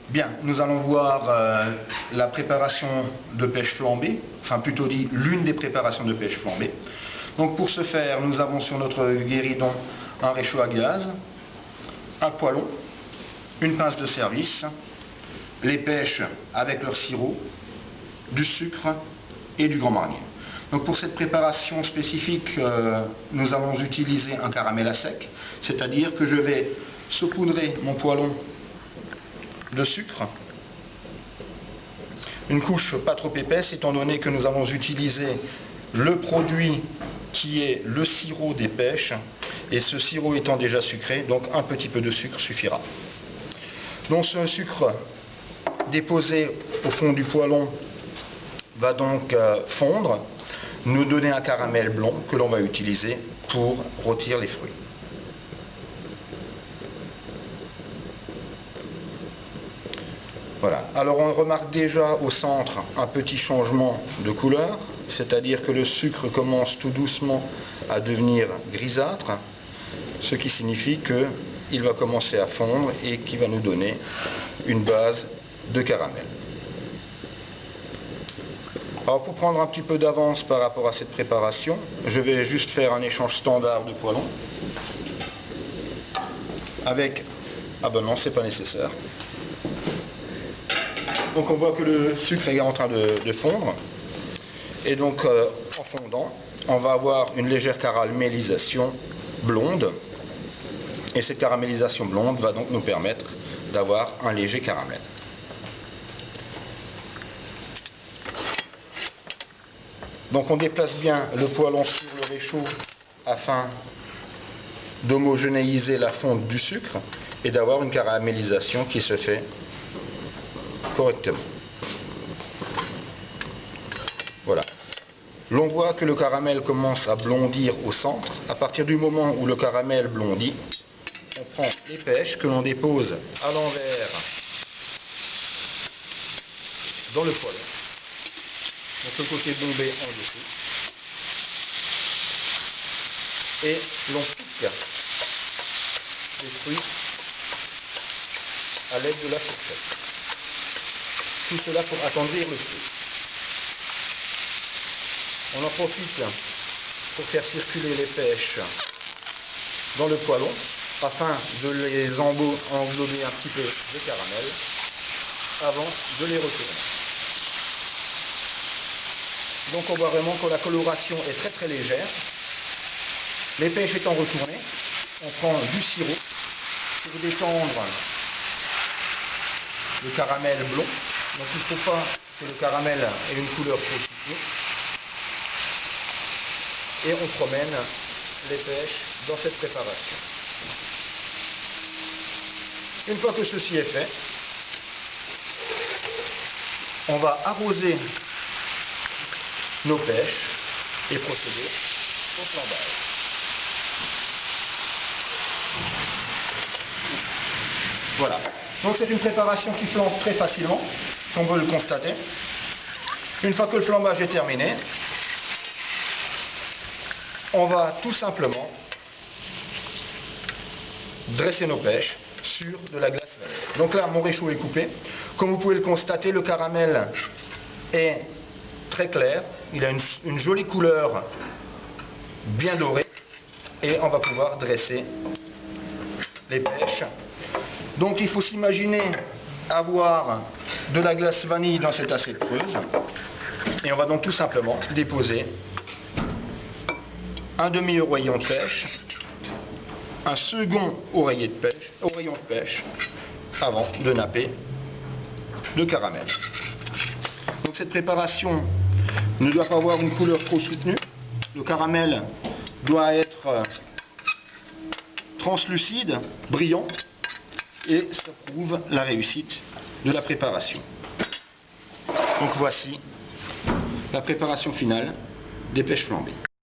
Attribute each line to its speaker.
Speaker 1: Bien, nous allons voir la préparation de pêche flambée, enfin plutôt dit l'une des préparations de pêche flambée. Donc pour ce faire, nous avons sur notre guéridon un réchaud à gaz, un poêlon, une pince de service, les pêches avec leur sirop, du sucre et du Grand Marnier. Donc pour cette préparation spécifique, nous allons utiliser un caramel à sec, c'est-à-dire que je vais saupoudrer mon poêlon de sucre, une couche pas trop épaisse étant donné que nous allons utiliser le produit qui est le sirop des pêches, et ce sirop étant déjà sucré, donc un petit peu de sucre suffira. Donc ce sucre déposé au fond du poêlon va donc fondre, nous donner un caramel blond que l'on va utiliser pour rôtir les fruits. Voilà. Alors on remarque déjà au centre un petit changement de couleur, c'est-à-dire que le sucre commence tout doucement à devenir grisâtre, ce qui signifie qu'il va commencer à fondre et qui va nous donner une base de caramel. Alors pour prendre un petit peu d'avance par rapport à cette préparation, je vais juste faire un échange standard de poêlon avec... Ah ben non, c'est pas nécessaire. Donc on voit que le sucre est en train de fondre, et donc en fondant, on va avoir une légère caramélisation blonde, et cette caramélisation blonde va donc nous permettre d'avoir un léger caramel. Donc on déplace bien le poêlon sur le réchaud afin d'homogénéiser la fonte du sucre et d'avoir une caramélisation qui se fait correctement. Voilà. L'on voit que le caramel commence à blondir au centre. À partir du moment où le caramel blondit, on prend les pêches que l'on dépose à l'envers dans le poêlon. Donc le côté bombé en dessous. Et l'on pique les fruits à l'aide de la fourchette. Tout cela pour attendrir le feu. On en profite pour faire circuler les pêches dans le poêlon afin de les englober un petit peu de caramel avant de les retourner. Donc on voit vraiment que la coloration est très très légère. Les pêches étant retournées, on prend du sirop pour détendre le caramel blond. Donc il ne faut pas que le caramel ait une couleur trop sucrée. Et on promène les pêches dans cette préparation. Une fois que ceci est fait, on va arroser nos pêches et procéder au flambage. Voilà. Donc c'est une préparation qui flambe très facilement, on peut le constater. Une fois que le flambage est terminé, on va tout simplement dresser nos pêches sur de la glace vanille. Donc là, mon réchaud est coupé. Comme vous pouvez le constater, le caramel est très clair. Il a une jolie couleur bien dorée. Et on va pouvoir dresser les pêches. Donc il faut s'imaginer avoir de la glace vanille dans cette assiette creuse. Et on va donc tout simplement déposer un demi-oreillon de pêche, un second oreiller de pêche, oreillon de pêche, avant de napper le caramel. Donc cette préparation ne doit pas avoir une couleur trop soutenue. Le caramel doit être translucide, brillant, et ça prouve la réussite de la préparation. Donc voici la préparation finale des pêches flambées.